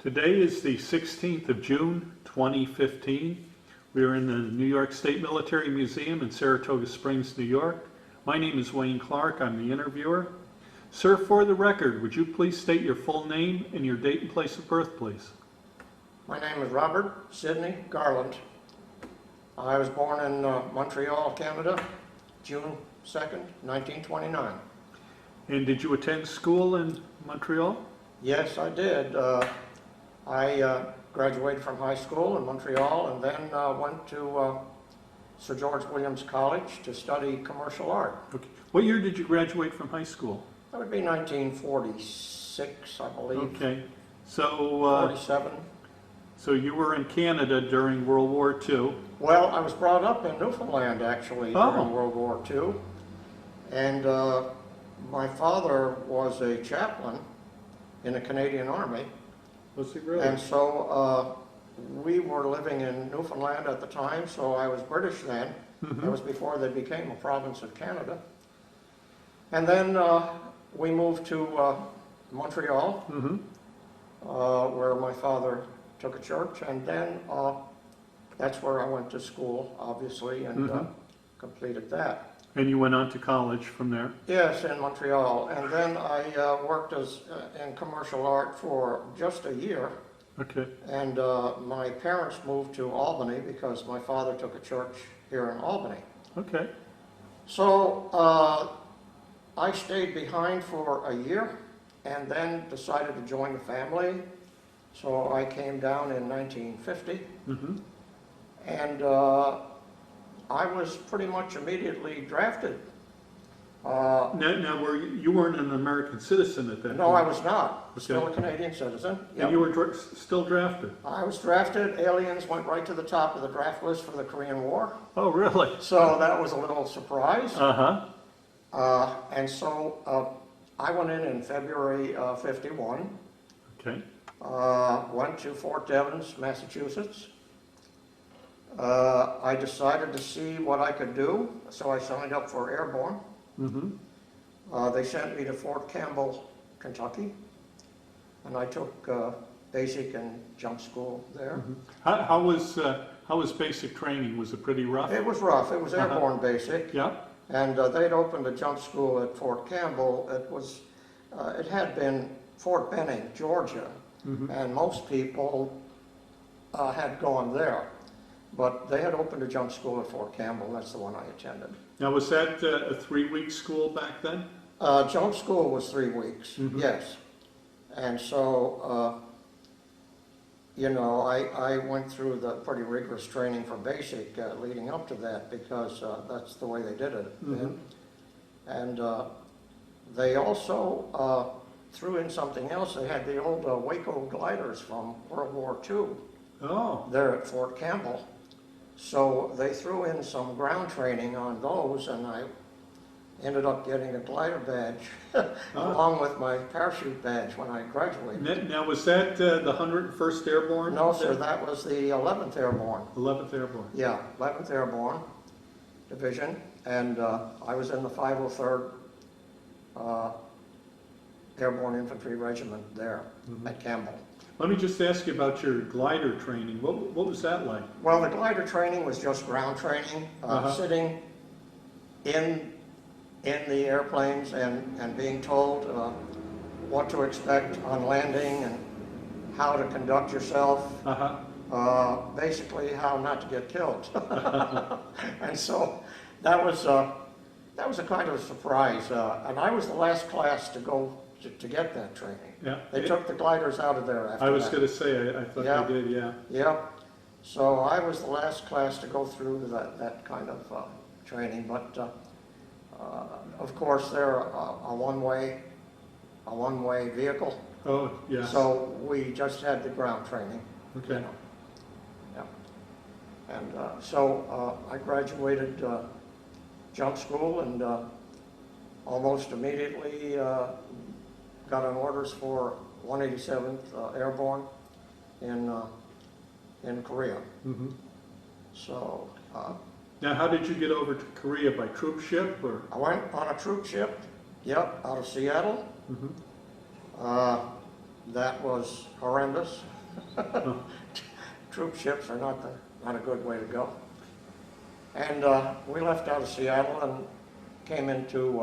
Today is the 16th of June, 2015. We are in the New York State Military Museum in Saratoga Springs, New York. My name is Wayne Clark. I'm the interviewer. Sir, for the record, would you please state your full name and your date and place of birth, please? My name is Robert Sidney Garland. I was born in Montreal, Canada, June 2nd, 1929. And did you attend school in Montreal? Yes, I did. I graduated from high school in Montreal and then went to Sir George Williams College to study commercial art. Okay. What year did you graduate from high school? That would be 1946, I believe. Okay. So, 47. so you were in Canada during World War II. Well, I was brought up in Newfoundland, actually, during World War II. And my father was a chaplain in the Canadian Army. Was he really? And so we were living in Newfoundland at the time, so I was British then. Mm-hmm. That was before they became a province of Canada. And then we moved to Montreal, Mm-hmm. where my father took a church, and then that's where I went to school, obviously, and completed that. And you went on to college from there? Yes, in Montreal, and then I worked in commercial art for just a year. Okay. And my parents moved to Albany because my father took a church here in Albany. Okay. So I stayed behind for a year and then decided to join the family. So I came down in 1950. Mm-hmm. And I was pretty much immediately drafted. Now you weren't an American citizen at that point? No, I was not. Okay. Still a Canadian citizen. Yep. And you were still drafted? I was drafted. Aliens went right to the top of the draft list for the Korean War. Oh, really? So that was a little surprise. Uh-huh. And so I went in February 51. Okay. Went to Fort Devens, Massachusetts. I decided to see what I could do, so I signed up for Airborne. Mm-hmm. They sent me to Fort Campbell, Kentucky, and I took basic and jump school there. Mm-hmm. How was basic training? Was it pretty rough? It was rough. It was Airborne basic. Yeah. And they'd opened a jump school at Fort Campbell. It had been Fort Benning, Georgia, and most people had gone there. But they had opened a jump school at Fort Campbell. That's the one I attended. Now, was that a 3-week school back then? Jump school was 3 weeks, yes. And so, you know, I went through the pretty rigorous training for basic leading up to that because that's the way they did it. And they also threw in something else. They had the old Waco gliders from World War II there at Fort Campbell. So they threw in some ground training on those, and I ended up getting a glider badge along with my parachute badge when I graduated. Now, was that the 101st Airborne? No, sir, that was the 11th Airborne. 11th Airborne. Yeah, 11th Airborne Division, and I was in the 503rd Airborne Infantry Regiment there at Campbell. Let me just ask you about your glider training. What was that like? Well, the glider training was just ground training, sitting in the airplanes and being told what to expect on landing and how to conduct yourself. Basically, how not to get killed. And so that was a kind of a surprise. And I was the last class to go to get that training. Yeah. They took the gliders out of there after that. I was going to say, I thought they did, yeah. Yep. So I was the last class to go through that kind of training, but of course they're a one-way vehicle. Oh, yeah. So we just had the ground training. Okay. You know. Yeah. And so I graduated jump school and almost immediately got on orders for 187th Airborne in Korea. So Now, how did you get over to Korea? By troop ship, or? I went on a troop ship, yep, out of Seattle. That was horrendous. Oh, Troop ships are not a good way to go. And we left out of Seattle and came into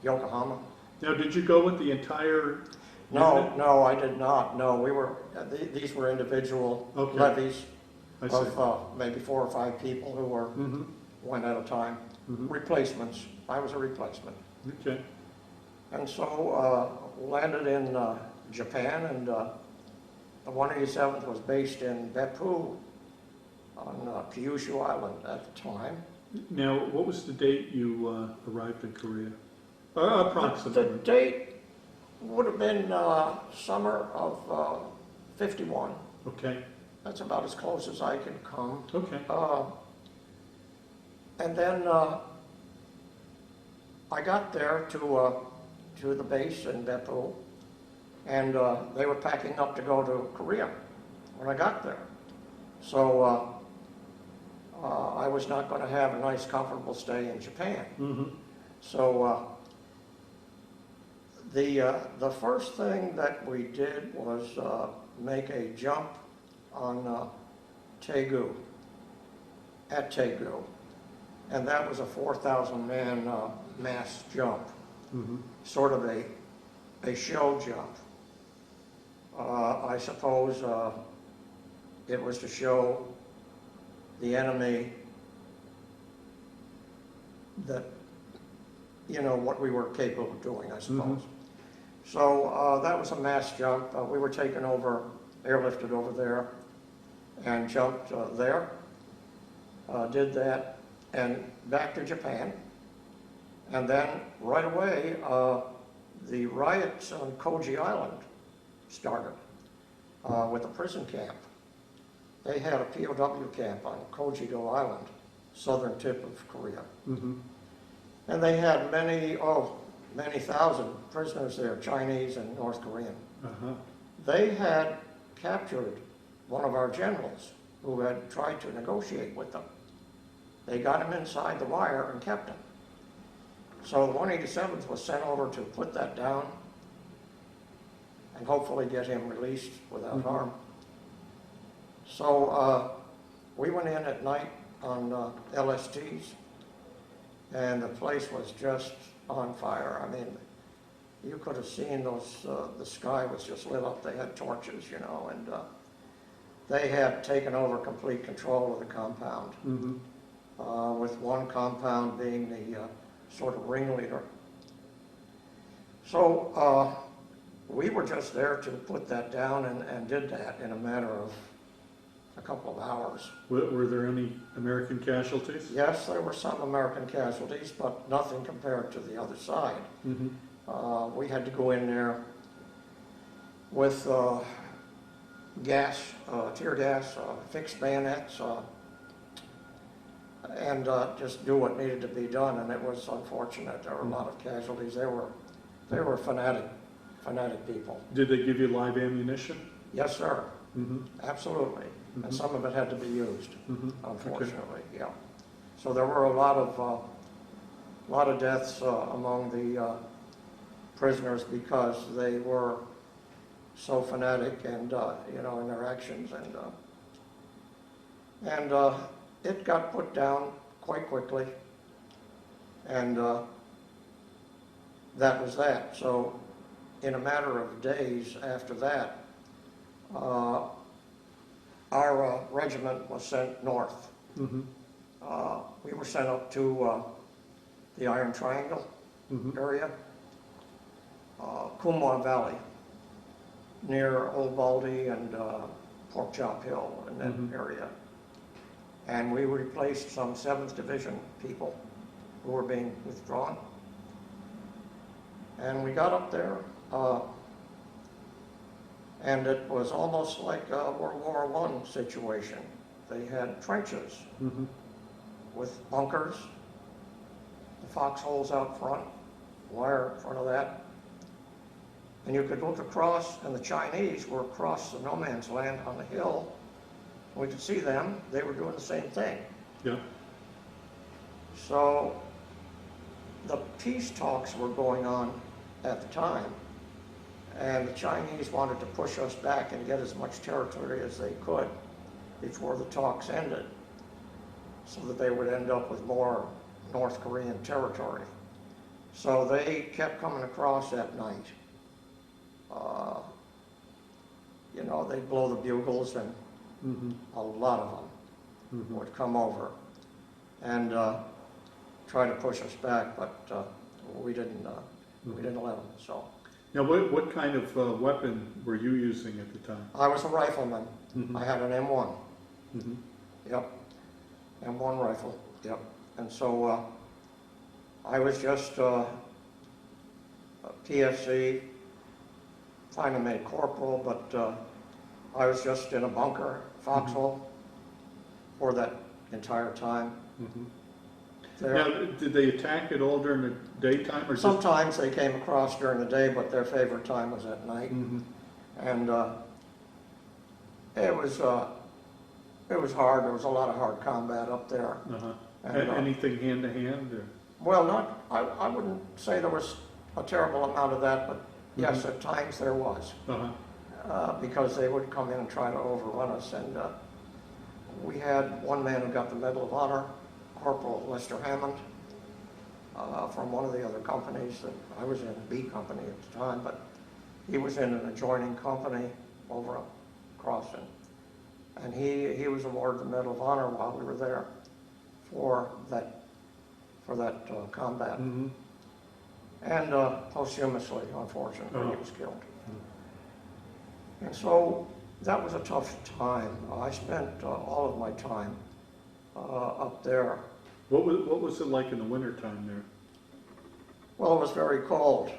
Yokohama. now, did you go with the entire No, unit? no, I did not. No, we were, these were individual Okay. levies I see. of maybe 4 or 5 people who were Mm-hmm, one at a time. mm-hmm, Replacements. I was a replacement. okay. And so landed in Japan, and the 187th was based in Beppu on Kyushu Island at the time. Now, what was the date you arrived in Korea? The Approximately. date would have been summer of 51. Okay, That's about as close as I can come. okay. And then I got there to the base in Beppu, and they were packing up to go to Korea when I got there. So I was not going to have a nice, comfortable stay in Japan. Mm-hmm, So the first thing that we did was make a jump on Taegu, at Taegu, and that was a 4,000-man mass jump, mm-hmm, sort of a show jump. I suppose it was to show the enemy that, you know, what we were capable of doing, I suppose. So that was a mass jump. We were taken over, airlifted over there, and jumped there. Did that, and back to Japan. And then right away, the riots on Koji Island started with a prison camp. They had a POW camp on Kojido Island, southern tip of Korea. mm-hmm, And they had many thousand prisoners there, Chinese and North Korean. uh-huh, They had captured one of our generals who had tried to negotiate with them. They got him inside the wire and kept him. So the 187th was sent over to put that down and hopefully get him released without harm. So we went in at night on LSTs, and the place was just on fire. I mean, you could have seen those, the sky was just lit up. They had torches, you know, and they had taken over complete control of the compound, mm-hmm, with one compound being the sort of ringleader. So we were just there to put that down and did that in a matter of a couple of hours. Were there any American casualties? Yes, there were some American casualties, but nothing compared to the other side. Mm-hmm, We had to go in there with gas, tear gas, fixed bayonets, and just do what needed to be done. And it was unfortunate. There were a lot of casualties. They were fanatic people. did they give you live ammunition? Yes, sir. Mm-hmm, Absolutely. And some of it had to be used, mm-hmm, unfortunately. Yeah. So there were a lot of deaths among the prisoners because they were so fanatic and you know, in their actions, and it got put down quite quickly, and that was that. So in a matter of days after that, our regiment was sent north. mm-hmm, We were sent up to the Iron Triangle mm-hmm, area, Kumwa Valley, near Old Baldy and Pork Chop Hill in that Mhm. area. And we replaced some 7th Division people who were being withdrawn. And we got up there, and it was almost like a World War I situation. They had trenches mm-hmm, with bunkers, the foxholes out front, wire in front of that. And you could look across, and the Chinese were across the no man's land on the hill. We could see them. They were doing the same thing. yeah, So the peace talks were going on at the time, And the Chinese wanted to push us back and get as much territory as they could before the talks ended, so that they would end up with more North Korean territory. So they kept coming across at night. You know, they'd blow the bugles, and a lot of them would come over and try to push us back, but we didn't let them. So Now, what kind of weapon were you using at the time? I was a rifleman. I had an M1. Mm-hmm. Yep, M1 rifle. Yep. And so I was just a PFC, finally made corporal, but I was just in a bunker, foxhole, for that entire time. There. Now, did they attack at all during the daytime, or just? Sometimes they came across during the day, but their favorite time was at night. And it was hard. There was a lot of hard combat up there. And, anything hand to hand, or? Well, not. I wouldn't say there was a terrible amount of that, but yes, at times there was. Because they would come in and try to overrun us. And we had one man who got the Medal of Honor, Corporal Lester Hammond, from one of the other companies that I was in, B Company at the time, but he was in an adjoining company over crossing. And he was awarded the Medal of Honor while we were there for that combat. And posthumously, unfortunately, he was killed. And so that was a tough time. I spent all of my time up there. What was it like in the wintertime there? Well, it was very cold,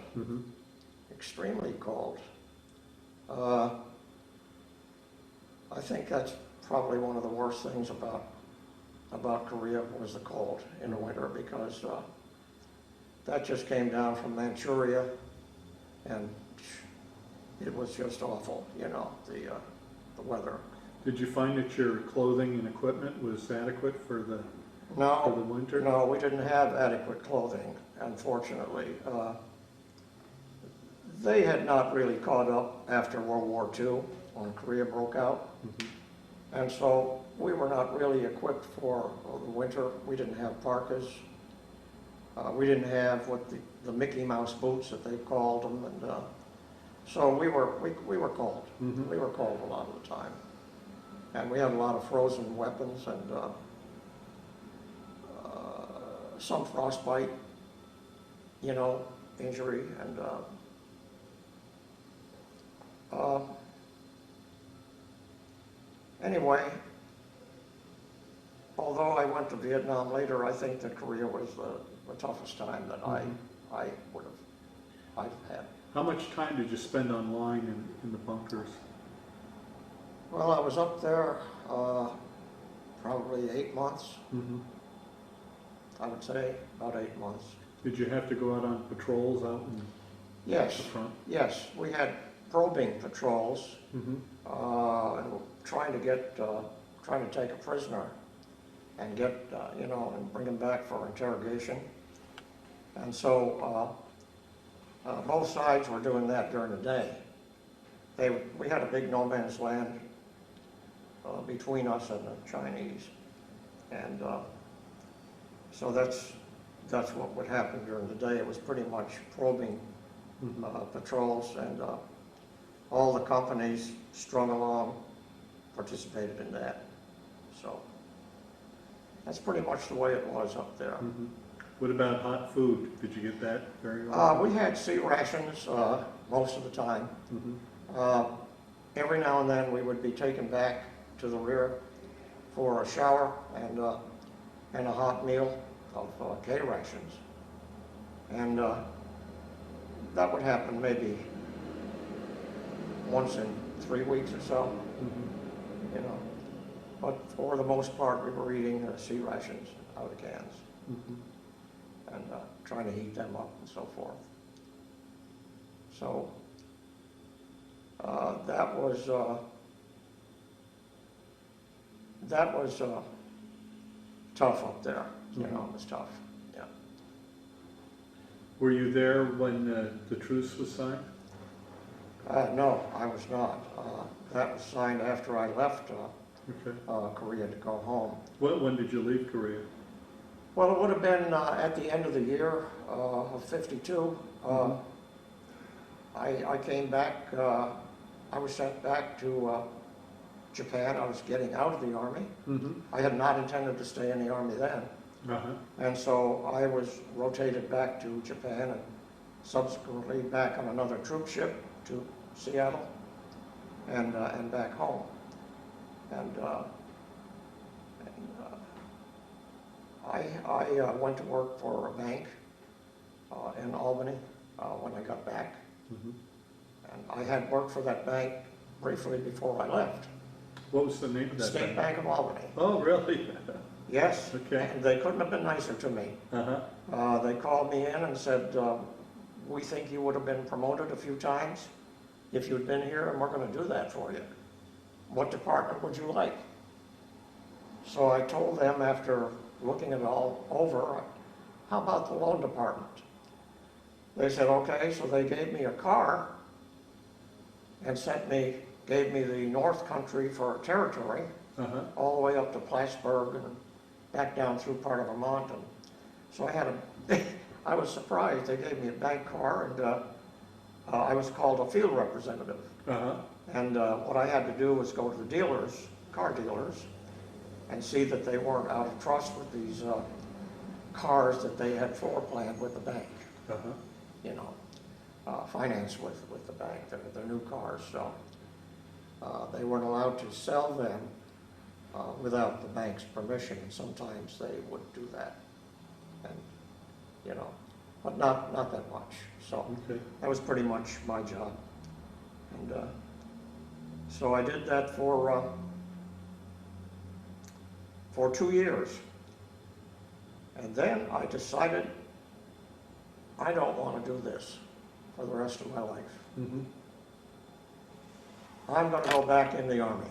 extremely cold. I think that's probably one of the worst things about Korea was the cold in the winter, because that just came down from Manchuria, and it was just awful, you know, the weather. Did you find that your clothing and equipment was adequate for the winter? No, we didn't have adequate clothing, unfortunately. They had not really caught up after World War II when Korea broke out. And so we were not really equipped for the winter. We didn't have parkas. We didn't have the Mickey Mouse boots that they called them, and so we were cold. We were cold a lot of the time, and we had a lot of frozen weapons and some frostbite, you know, injury, and anyway, although I went to Vietnam later, I think that Korea was the toughest time that I've had. How much time did you spend online in the bunkers? Well, I was up there probably 8 months. I would say about 8 months. Did you have to go out on patrols out in Yes, the front? yes. We had probing patrols, trying to take a prisoner and get, you know, and bring him back for interrogation. And so both sides were doing that during the day. We had a big no man's land between us and the Chinese, and so that's what would happen during the day. It was pretty much probing patrols, and all the companies strung along participated in that. So that's pretty much the way it was up there. What about hot food? Did you get that very often? We had sea rations most of the time. Every now and then we would be taken back to the rear for a shower and a hot meal of K rations. And that would happen maybe once in 3 weeks or so, you know. But for the most part, we were eating sea rations out of cans. And trying to heat them up and so forth. So that was tough up there. You know, it was tough. Yeah. Were you there when the truce was signed? No, I was not. That was signed after I left Okay. Korea to go home. When did you leave Korea? Well, it would have been at the end of the year of '52. I came back, I was sent back to Japan. I was getting out of the Army. I had not intended to stay in the Army then. And so I was rotated back to Japan and subsequently back on another troop ship to Seattle and back home. I went to work for a bank in Albany when I got back. And I had worked for that bank briefly before I left. What was the name of that State Bank of Albany. Oh, really? Yes. Okay. And they couldn't have been nicer to me. They called me in and said, we think you would have been promoted a few times if you'd been here, and we're going to do that for you. What department would you like? So I told them, after looking it all over, how about the loan department? They said, okay, so they gave me a car and gave me the North Country for territory, all the way up to Plattsburgh and back down through part of Vermont. And so I was surprised. They gave me a bank car, and I was called a field representative. And what I had to do was go to the dealers, car dealers, and see that they weren't out of trust with these cars that they had floor planned with the bank. You know, financed with the bank. They're new cars, so they weren't allowed to sell them without the bank's permission. And sometimes they would do that, and you know, but not that much. So that was pretty much my job, and so I did that for 2 years, and then I decided I don't want to do this for the rest of my life. I'm going to go back in the Army.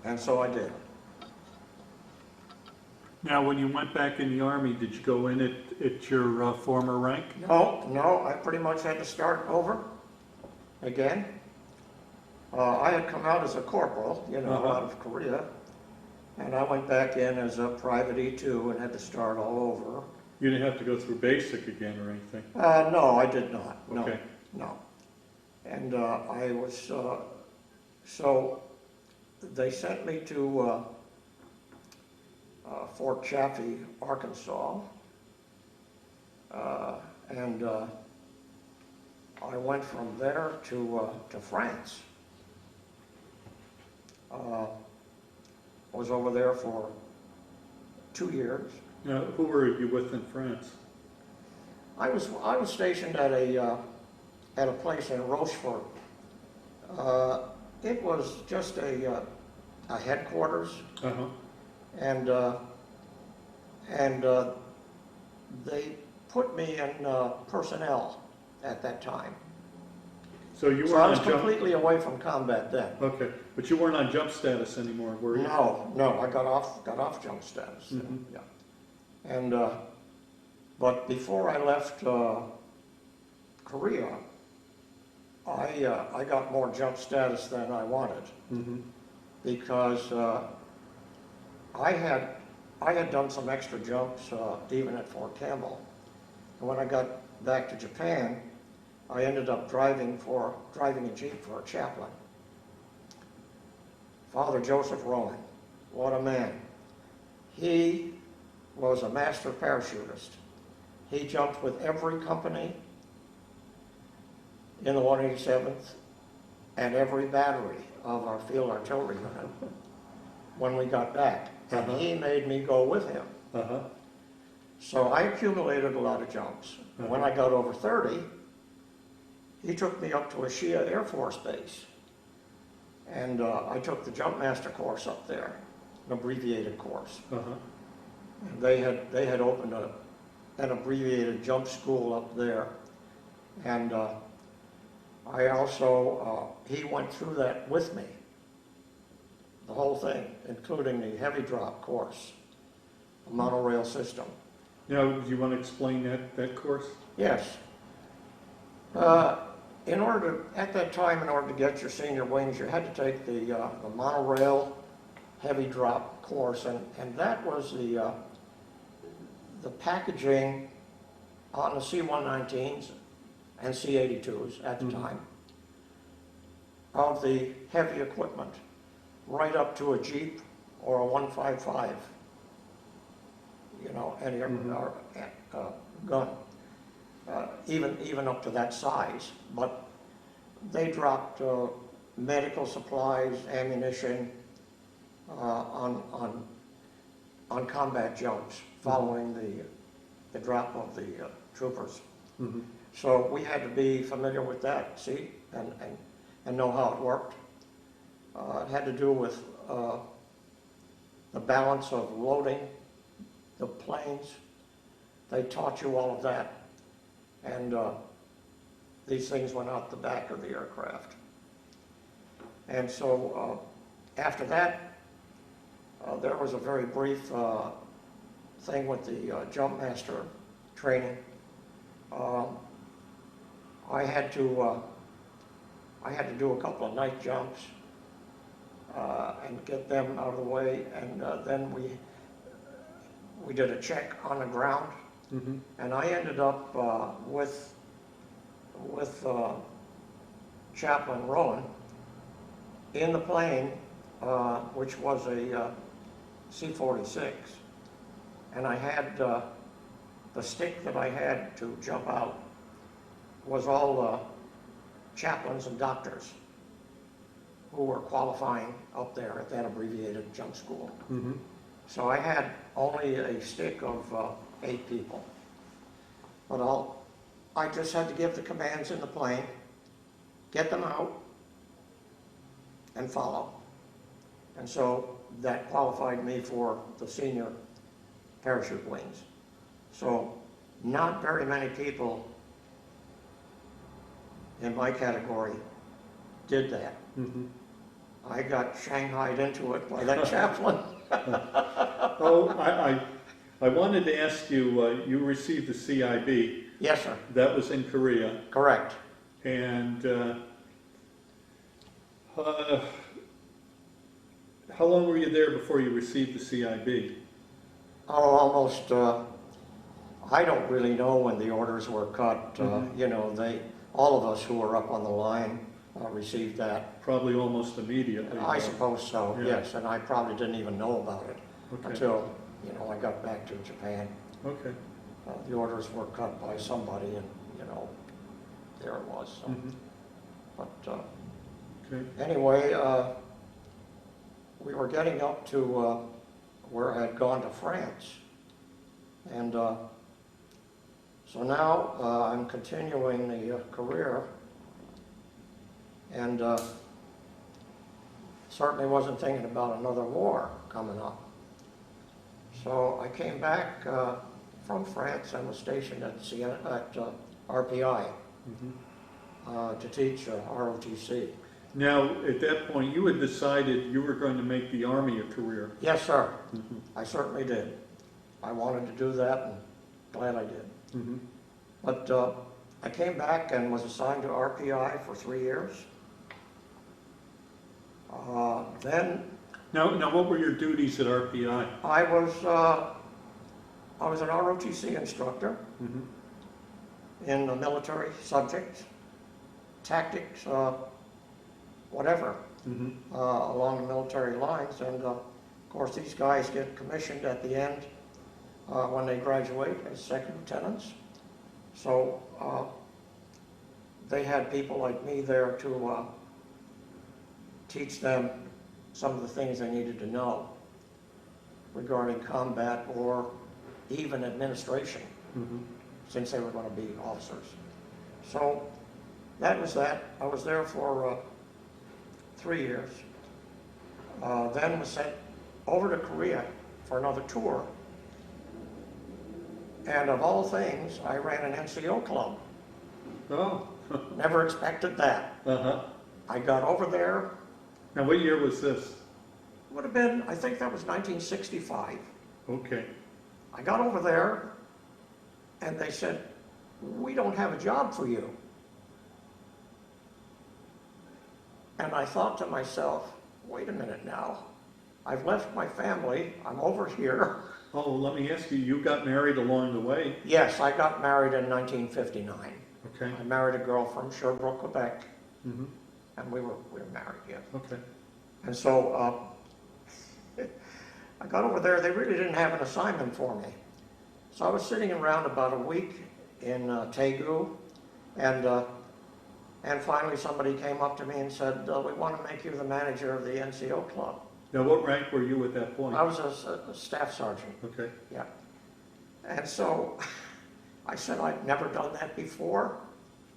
And so I did. Now, when you went back in the Army, did you go in at your former rank? No, I pretty much had to start over again. I had come out as a corporal, you know, out of Korea, and I went back in as a private E2 and had to start all over. You didn't have to go through basic again or anything? No, I did not. No, Okay. no. And I was, so they sent me to Fort Chaffee, Arkansas, and I went from there to France. Was over there for 2 years. Now, who were you with in France? I was stationed at a place in Rochefort. It was just a headquarters, and they put me in personnel at that time. So you So were I on was jump. completely away from combat then. Okay, but you weren't on jump status anymore, were you? No, I got off jump status. Yeah, and but before I left Korea, I got more jump status than I wanted because I had done some extra jumps even at Fort Campbell, and when I got back to Japan, I ended up driving a Jeep for a chaplain. Father Joseph Rowan, what a man. He was a master parachutist. He jumped with every company in the 187th and every battery of our field artillery unit when we got back. And he made me go with him. So I accumulated a lot of jumps. When I got over 30, he took me up to Siena Air Force Base. And I took the jump master course up there, an abbreviated course. And they had opened an abbreviated jump school up there. And I also, he went through that with me, the whole thing, including the heavy drop course, the monorail system. Now, do you want to explain that course? Yes. At that time, in order to get your senior wings, you had to take the monorail heavy drop course, and that was the packaging on the C-119s and C-82s at the time of the heavy equipment, right up to a Jeep or a 155, you know, any gun, even up to that size. But they dropped medical supplies, ammunition on combat jumps following the drop of the troopers. So we had to be familiar with that, see, and know how it worked. It had to do with the balance of loading the planes. They taught you all of that. And these things went out the back of the aircraft. And so after that, there was a very brief thing with the jump master training. I had to do a couple of night jumps and get them out of the way, and then we did a check on the ground, and I ended up with Chaplain Rowan in the plane, which was a C-46, and I had the stick that I had to jump out was all chaplains and doctors who were qualifying up there at that abbreviated jump school. So I had only a stick of 8 people. But I just had to give the commands in the plane, get them out, and follow. And so that qualified me for the senior parachute wings. So not very many people in my category did that. I got shanghaied into it by that chaplain. Oh, I wanted to ask you, you received the CIB. Yes, sir. That was in Korea. Correct. And how long were you there before you received the CIB? Oh, almost, I don't really know when the orders were cut. You know, all of us who were up on the line received that. Probably almost immediately. I suppose so, Yeah. yes, and I probably didn't even know about it until, you know, I got back to Japan. Okay. The orders were cut by somebody, and, you know, there it was. So. But Okay. anyway, we were getting up to where I had gone to France. And so now I'm continuing the career, and certainly wasn't thinking about another war coming up. So I came back from France and was stationed at Siena, at RPI to teach ROTC. Now, at that point, you had decided you were going to make the Army a career. Yes, sir. I certainly did. I wanted to do that, and glad I did. But I came back and was assigned to RPI for 3 years. Then Now, what were your duties at RPI? I was an ROTC instructor in the military subjects, tactics, whatever, along the military lines. And of course, these guys get commissioned at the end when they graduate as second lieutenants. So they had people like me there to teach them some of the things they needed to know regarding combat or even administration, since they were going to be officers. So that was that. I was there for 3 years. Then was sent over to Korea for another tour. And of all things, I ran an NCO club. Oh. Never expected that. I got over there. Now, what year was this? Would have been, I think that was 1965. Okay. I got over there, and they said, "We don't have a job for you." And I thought to myself, wait a minute now, I've left my family, I'm over here. Oh, let me ask you, you got married along the way? Yes, I got married in 1959. Okay. I married a girl from Sherbrooke, Quebec, Mm-hmm. and we were married, yes. Okay. And so I got over there, they really didn't have an assignment for me. So I was sitting around about a week in Taegu, and finally somebody came up to me and said, we want to make you the manager of the NCO club. Now, what rank were you at that point? I was a staff sergeant, Okay. yeah. And so I said, I'd never done that before.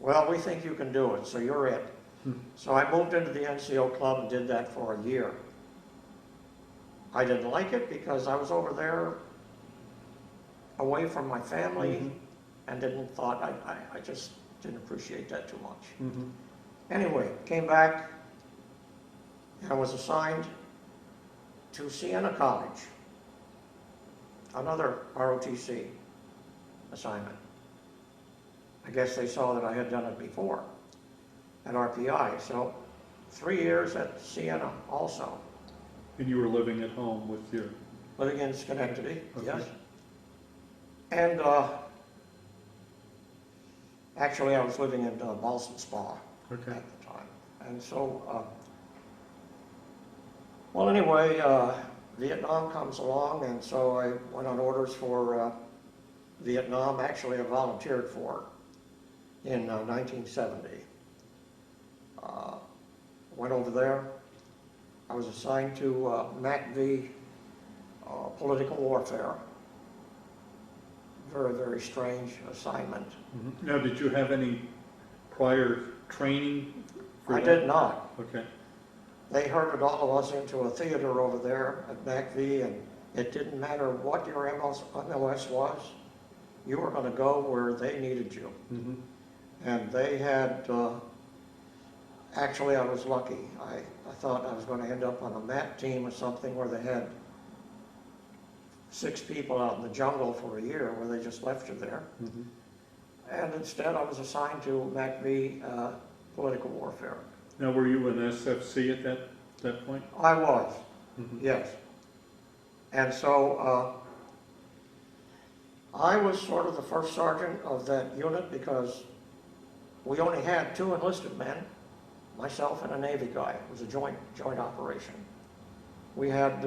Well, we think you can do it, so you're it. So I moved into the NCO club and did that for a year. I didn't like it because I was over there away from my family and I just didn't appreciate that too much. Mm-hmm. Anyway, came back and was assigned to Siena College, another ROTC assignment. I guess they saw that I had done it before at RPI, so 3 years at Siena also. And you were living at home with your... Living in Schenectady, Okay. yes. And actually I was living in Ballston Spa Okay. at the time. And so, well anyway, Vietnam comes along, and so I went on orders for Vietnam. Actually, I volunteered for it in 1970. Went over there. I was assigned to MACV, political warfare. Very, very strange assignment. Mm-hmm. Now, did you have any prior training for I that? did not. Okay. They herded all of us into a theater over there at MACV, and it didn't matter what your MOS was, you were going to go where they needed you. Mm-hmm. And they had, actually I was lucky. I thought I was going to end up on a MAT team or something where they had 6 people out in the jungle for a year where they just left you there. Mm-hmm. And instead I was assigned to MACV political warfare. Now, were you an SFC at that point? I was, Mm-hmm. yes. And so I was sort of the first sergeant of that unit because we only had 2 enlisted men, myself and a Navy guy. It was a joint operation. We had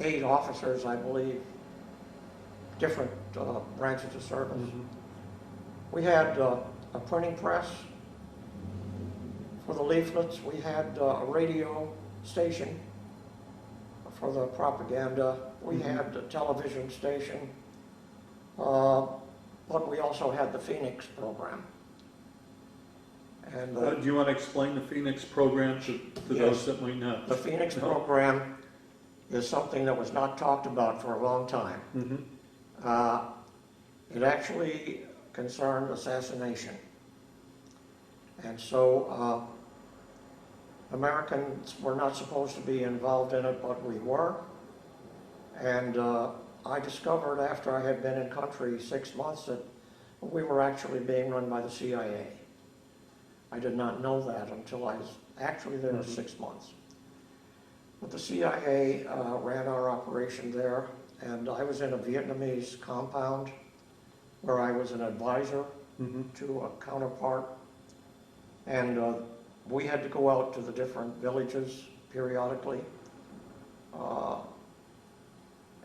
8 officers, I believe, different branches of service. Mm-hmm. We had a printing press for the leaflets. We had a radio station for the propaganda. We had a television station, but we also had the Phoenix program. And Do you want to explain the Phoenix program to Yes. those that might not? the Phoenix No? program is something that was not talked about for a long time. Mm-hmm. It actually concerned assassination. And so Americans were not supposed to be involved in it, but we were. And I discovered after I had been in country 6 months that we were actually being run by the CIA. I did not know that until I was actually there 6 months. But the CIA ran our operation there, and I was in a Vietnamese compound where I was an advisor to a counterpart. And we had to go out to the different villages periodically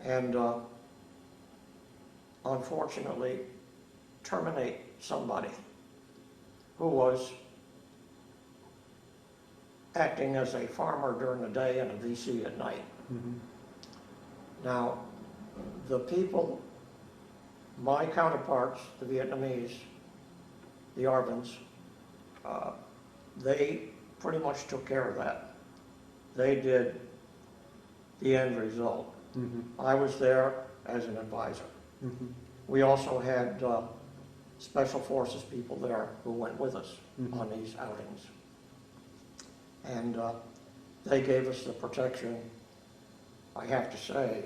and unfortunately terminate somebody who was acting as a farmer during the day and a VC at night. Mm-hmm. Now, the people, my counterparts, the Vietnamese, the Arvins, they pretty much took care of that. They did the end result. Mm-hmm. I was there as an advisor. Mm-hmm. We also had special forces people there who went with us on these outings. And they gave us the protection, I have to say,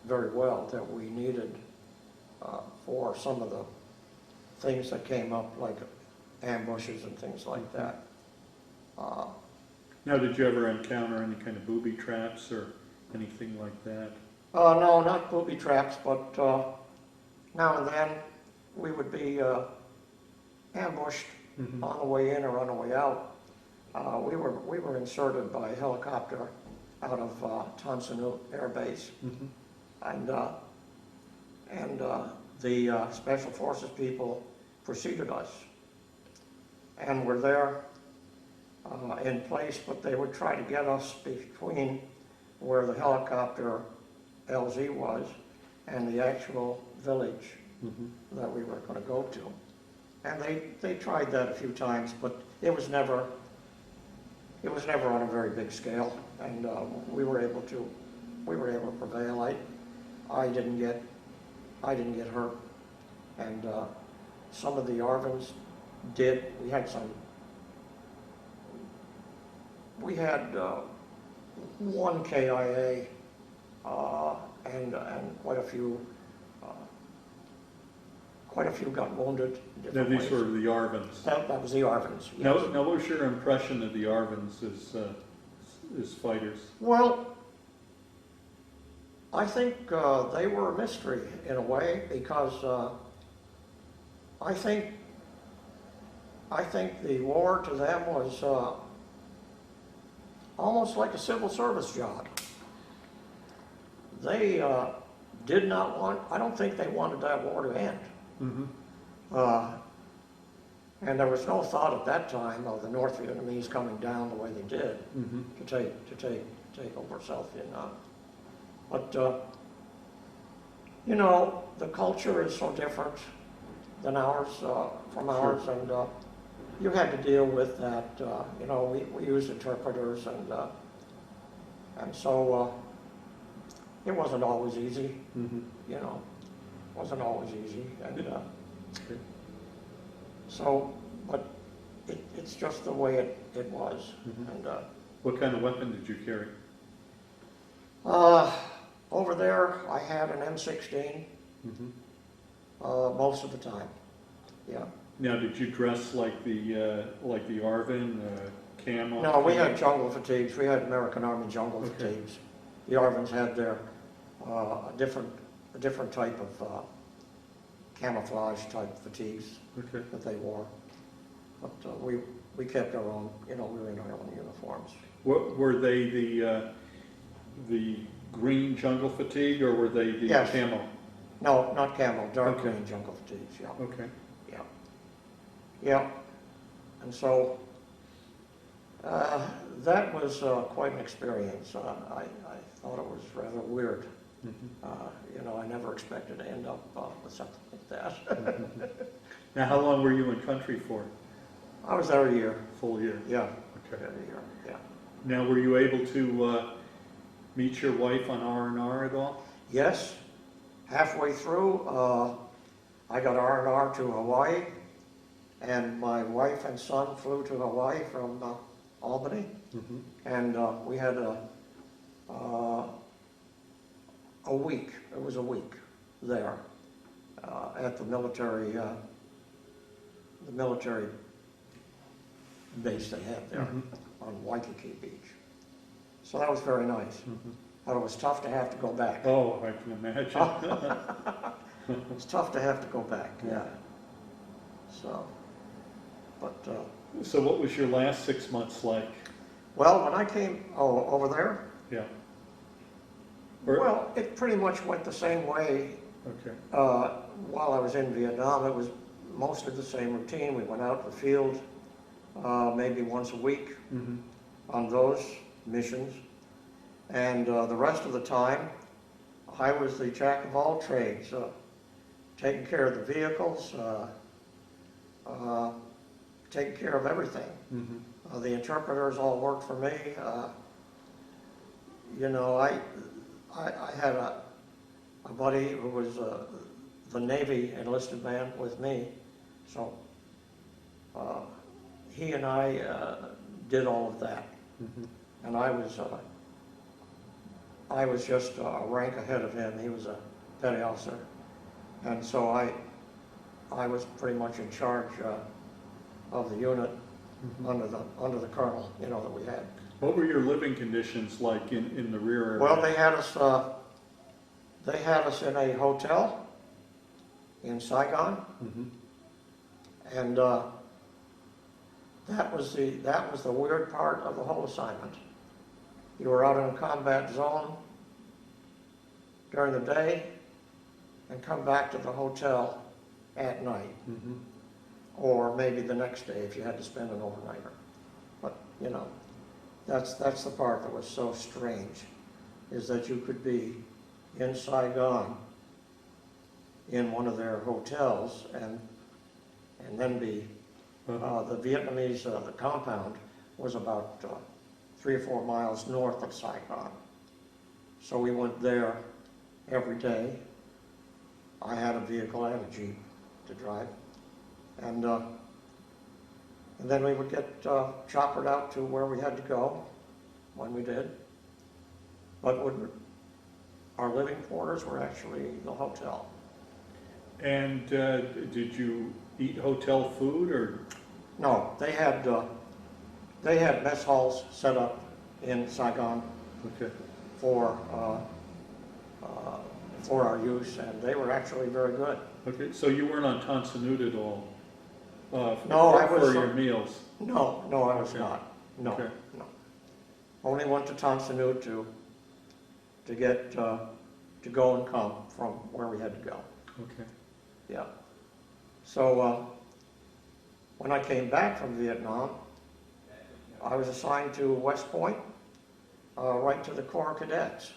very well, that we needed for some of the things that came up, like ambushes and things like that. Now, did you ever encounter any kind of booby traps or anything like that? No, not booby traps, but now and then we would be ambushed on the way in or on the way out. We were inserted by a helicopter out of Thompson Air Base, and the Special Forces people preceded us, and were there in place, but they would try to get us between where the helicopter LZ was and the actual village that we were going to go to. And they tried that a few times, but it was never on a very big scale, and we were able to prevail. I didn't get hurt, and some of the Arvins did. We had one KIA and quite a few got wounded. Now, these were the Arvins. That was the Arvins. Yes. Now, what was your impression of the Arvins as fighters? Well, I think they were a mystery in a way, because I think the war to them was almost like a civil service job. They did not want, I don't think they wanted that war to end. And there was no thought at that time of the North Vietnamese coming down the way they did to take over South Vietnam. But you know, the culture is so different than ours, from ours, and you had to deal with that. You know, we used interpreters, and so it wasn't always easy. You know, wasn't always easy, and so, but it's just the way it was. And what kind of weapon did you carry? over there, I had an M16 most of the time. Yeah. Now, did you dress like the Arvin, camo? No, we had jungle fatigues. We had American Army jungle fatigues. The Arvins had their a different type of camouflage type fatigues that they wore. But we kept our own. You know, we were in our own uniforms. What, were they the green jungle fatigue, or were they the camo? No, not camo. Dark green jungle fatigues. Yeah. Okay. Yeah. Yeah. And so that was quite an experience. I thought it was rather weird. You know, I never expected to end up with something like that. Now, how long were you in country for? I was there a year. Full year? Yeah. Okay. A year, yeah. Now, were you able to meet your wife on R&R at all? Yes. Halfway through, I got R&R to Hawaii, and my wife and son flew to Hawaii from Albany, and we had a week. It was a week there at the military base they had there on Waikiki Beach. So that was very nice. But it was tough to have to go back. Oh, I can imagine. It's tough to have to go back. Yeah. So, but. So, what was your last 6 months like? Well, when I came over there. Yeah. Well, it pretty much went the same way. Okay. While I was in Vietnam, it was mostly the same routine. We went out to the field maybe once a week on those missions. And the rest of the time, I was the jack of all trades, taking care of the vehicles, taking care of everything. The interpreters all worked for me. You know, I had a buddy who was the Navy enlisted man with me, so he and I did all of that, and I was just a rank ahead of him. He was a petty officer, and so I was pretty much in charge of the unit, under the colonel, you know, that we had. What were your living conditions like in the rear area? Well, they had us in a hotel in Saigon, and that was the weird part of the whole assignment. You were out in a combat zone during the day and come back to the hotel at night, or maybe the next day if you had to spend an overnighter. But you know, that's the part that was so strange, is that you could be in Saigon in one of their hotels and then be the Vietnamese, the compound was about 3 or 4 miles north of Saigon. So we went there every day. I had a vehicle, I had a Jeep to drive. And then we would get choppered out to where we had to go when we did. But our living quarters were actually the hotel. And did you eat hotel food or? No, they had mess halls set up in Saigon for our use, and they were actually very good. Okay, so you weren't on Tan Son Nhut at all? For your meals? No, I was not. No, Okay. no. Only went to Tan Son Nhut to get to go and come from where we had to go. Okay. Yeah. So when I came back from Vietnam, I was assigned to West Point, right to the Corps of Cadets,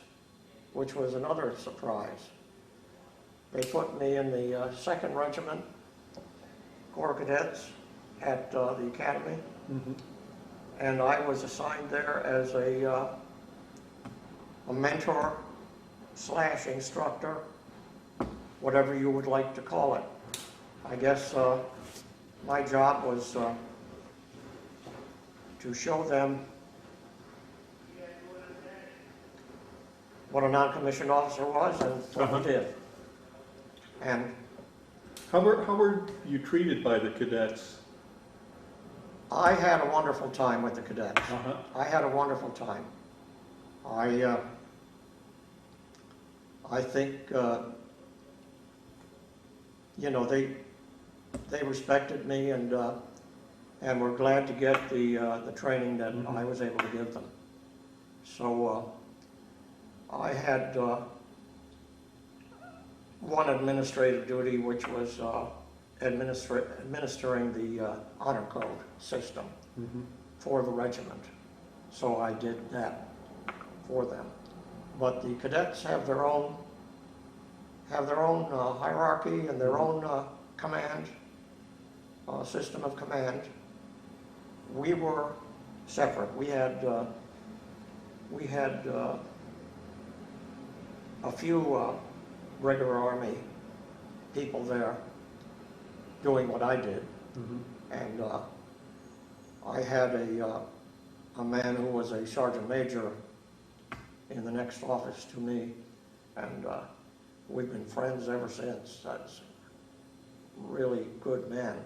which was another surprise. They put me in the 2nd Regiment Corps of Cadets at the academy, and I was assigned there as a mentor / instructor, whatever you would like to call it. I guess my job was to show them what a non-commissioned officer was and what he did. And how were you treated by the cadets? I had a wonderful time with the cadets. I had a wonderful time. I think you know, they respected me and were glad to get the training that I was able to give them. So I had one administrative duty, which was administering the honor code system for the regiment. So I did that for them. But the cadets have their own hierarchy and their own command, system of command. We were separate. We had a few regular Army people there doing what I did, and I had a man who was a sergeant major in the next office to me, and we've been friends ever since. That's a really good man.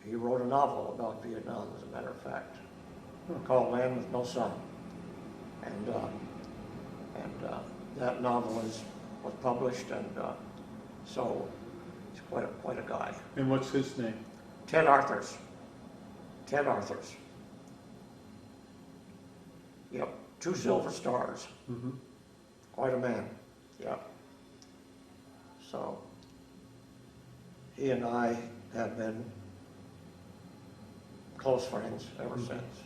He wrote a novel about Vietnam, as a matter of fact, called Land with No Sun, and that novel was published, and so he's quite a guy. And what's his name? Ted Arthurs. Ted Arthurs. Yep, 2 Silver Stars. Quite a man. Yep. So he and I have been close friends ever since.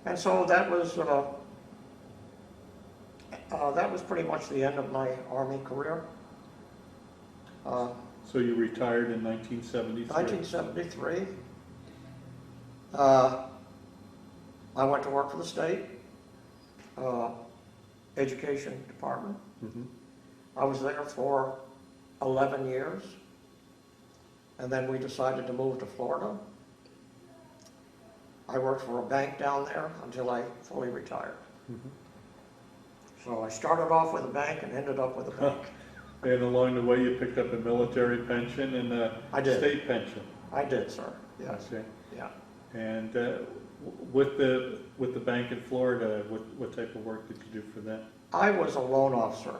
And so that was pretty much the end of my Army career. So you retired in 1973? 1973. I went to work for the state education department. I was there for 11 years, and then we decided to move to Florida. I worked for a bank down there until I fully retired. So I started off with a bank and ended up with a bank. And along the way, you picked up a military pension and a I did. state pension. I did, sir. Yes. Okay. Yeah. And with the bank in Florida, what type of work did you do for them? I was a loan officer.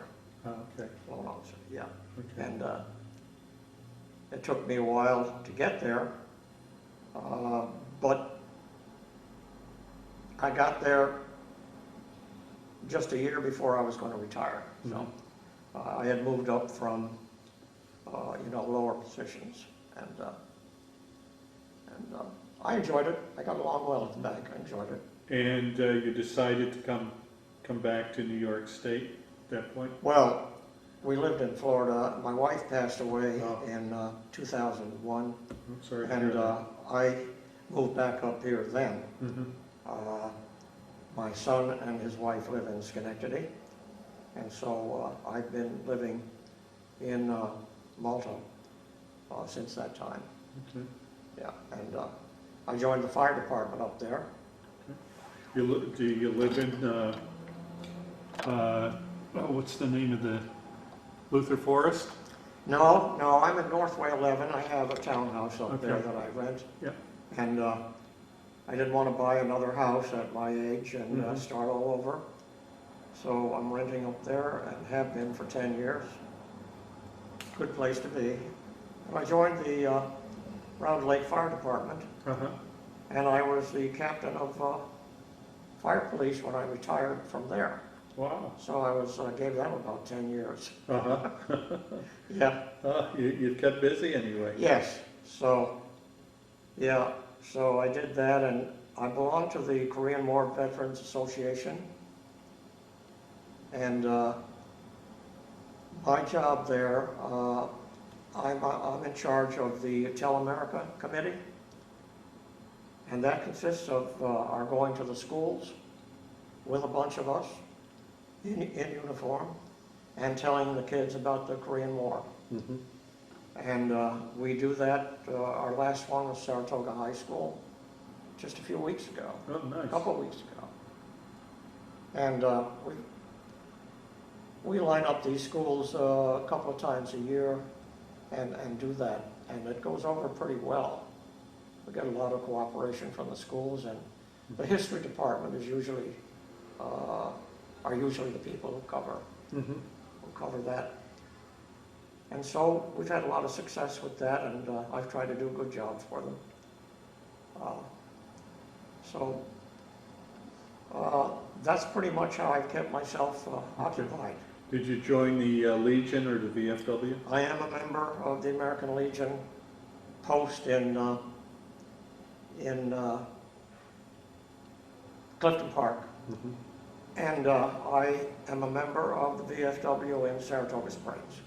Oh, okay. Loan officer. Yeah. Okay. And it took me a while to get there, but I got there just a year before I was going to retire. So I had moved up from, lower positions, and I enjoyed it. I got along well at the bank. I enjoyed it. And you decided to come back to New York State at that point? Well, we lived in Florida. My wife passed away Oh. in 2001, I'm sorry to hear and that. I moved back up here then. Mhm. My son and his wife live in Schenectady, and so I've been living in Malta since that time. Okay. Yeah, and I joined the fire department up there. Do you live in, what's the name of the, Luther Forest? No, I'm in Northway 11. I have a townhouse up there Okay. that I rent. Yeah. And I didn't want to buy another house at my age and Mhm. start all over. So I'm renting up there and have been for 10 years. Good place to be. I joined the Round Lake Fire Department, Uh-huh. and I was the captain of fire police when I retired from there. Wow. So I gave them about 10 years. Uh-huh. Yeah. You've kept busy anyway. Yes. So, yeah. So I did that, and I belong to the Korean War Veterans Association. And my job there, I'm in charge of the Tell America Committee. And that consists of our going to the schools with a bunch of us in uniform and telling the kids about the Korean War. Mhm. And we do that, our last one was Saratoga High School, just a few weeks ago, Oh, a nice. couple of weeks ago. And we line up these schools a couple of times a year and do that, and it goes over pretty well. We get a lot of cooperation from the schools, and the history department is usually, are usually the people who cover that. And so we've had a lot of success with that, and I've tried to do a good job for them. That's pretty much how I've kept myself occupied. Did you join the Legion or the VFW? I am a member of the American Legion post in Clifton Park, Mhm. and I am a member of the VFW in Saratoga Springs.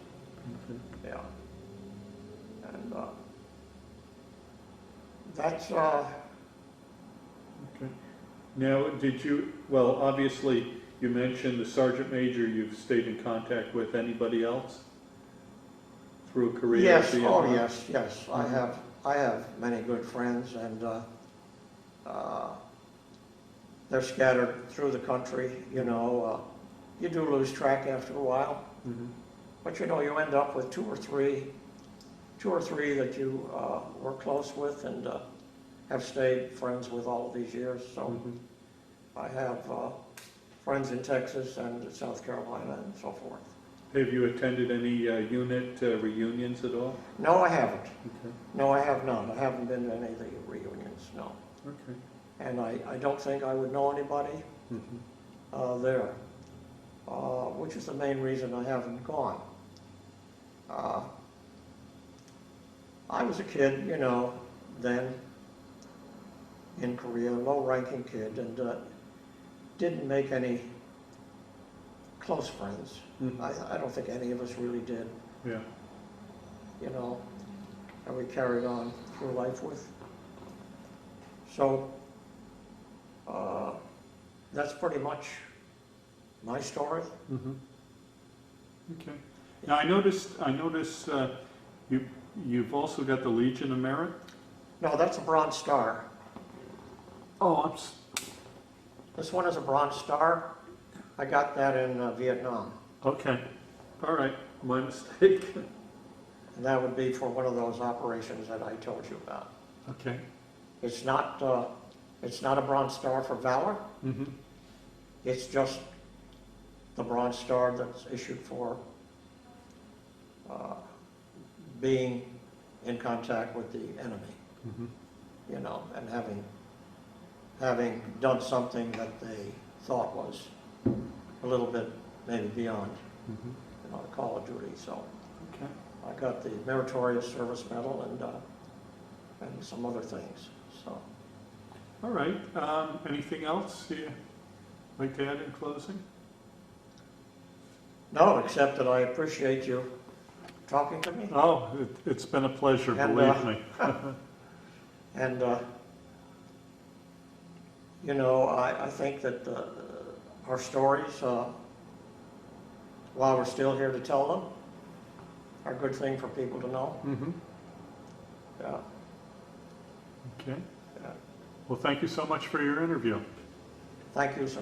Okay. Yeah. And that's, Okay. Now, well, obviously, you mentioned the Sergeant Major you've stayed in contact with. Anybody else through Korea? yes, oh Vietnam? yes, I have many good friends, and they're scattered through the country, you know. You do lose track after a while, Mhm. but you know, you end up with two or three that you were close with and have stayed friends with all of these years. So Mhm. I have friends in Texas and South Carolina and so forth. Have you attended any unit reunions at all? No, I haven't. Okay. No, I have not. I haven't been to any of the reunions, no. Okay. And I don't think I would know anybody Mhm. there, which is the main reason I haven't gone. I was a kid, you know, then in Korea, low-ranking kid, and didn't make any close friends. Mhm. I don't think any of us really did, Yeah. you know, and we carried on through life with. So that's pretty much my story. Mhm. Okay. Now, I noticed you've also got the Legion of Merit. No, that's a Bronze Star. Oh, This one is a Bronze Star. I got that in Vietnam. okay. All right. My mistake. And that would be for one of those operations that I told you about. Okay. It's not a Bronze Star for valor. Mm-hmm. It's just the Bronze Star that's issued for being in contact with the enemy, Mm-hmm. you know, and having done something that they thought was a little bit maybe beyond, Mm-hmm. you know, the call of duty. So Okay. I got the Meritorious Service Medal and some other things. So All right. Anything else you'd like to add in closing? no, except that I appreciate you talking to me. Oh, it's been a pleasure, And, believe me. And, you know, I think that our stories, while we're still here to tell them, are a good thing for people to know. Mm-hmm. Yeah, Okay. yeah. Well, thank you so much for your interview. Thank you, sir.